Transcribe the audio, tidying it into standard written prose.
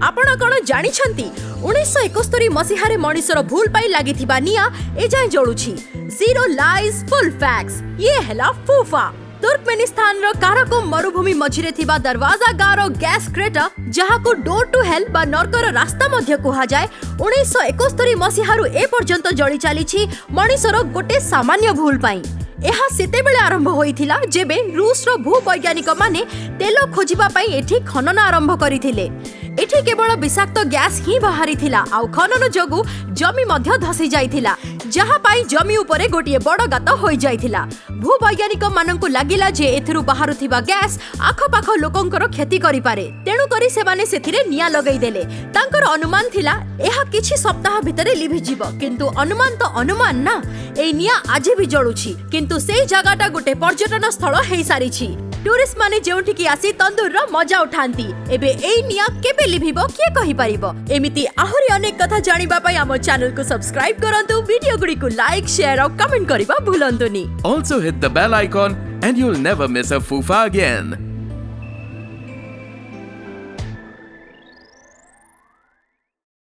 आपण कौन जानी 1971 मसीहारे मनीषर भूल पाई लागिथिबा निया ए जाय जळुछि। जीरो लाइज फुल फैक्ट्स ये हला फूफा। तुर्कमेनिस्तान रो काराको मरुभूमि मझिरे थिबा दरवाजा गारो गैस क्रेटर जहाको डोर टू हेल बा नरकर रास्ता मध्य कुहा जाय 1971 मसीहारु ए पर्यंत जळि चालिछि मनीषर गोटे सामान्य भूल पाई। एहा सेते बेले आरंभ होइथिला जेबे रूस रो भूवैज्ञानिक माने तेल खोजिबा पाई एठी खनन आरंभ करिथिले। एठी केवल विषाक्त गैस ही बाहरी थिला आउ खनन जोगु जमी मध्य धसी जाइथिला जहा पाई जमी उपरे गोटिए बड़ गात होई जाइथिला। भूवैज्ञानिक माननकु लागिला जे एथिरु बाहरुथिबा गैस आखपाख लोकंकर क्षति करि पारे तेणु करी सेमाने सेथिरे निया लगै देले। तांकर अनुमान थिला एहा किछि सप्ताह भितरे लिभि जिवो किंतु अनुमान तो अनुमान ना ए निया आज भी जळुछि किंतु सेई जगाटा गोटे पर्यटन स्थल हेई सारिछि। टूरिस्ट माने जेउठी की आसी तंदूर रो मजा उठांती एबे एई निया केबे लिभिबो किए कहि परिबो। एमिति आहुरी अनेक कथा जानिबा पई हमर चैनल को सब्सक्राइब करंतु वीडियो गुडी को लाइक शेयर और कमेंट करिबा भूलंतुनी। Also hit the bell icon and you'll never miss a Fufa again.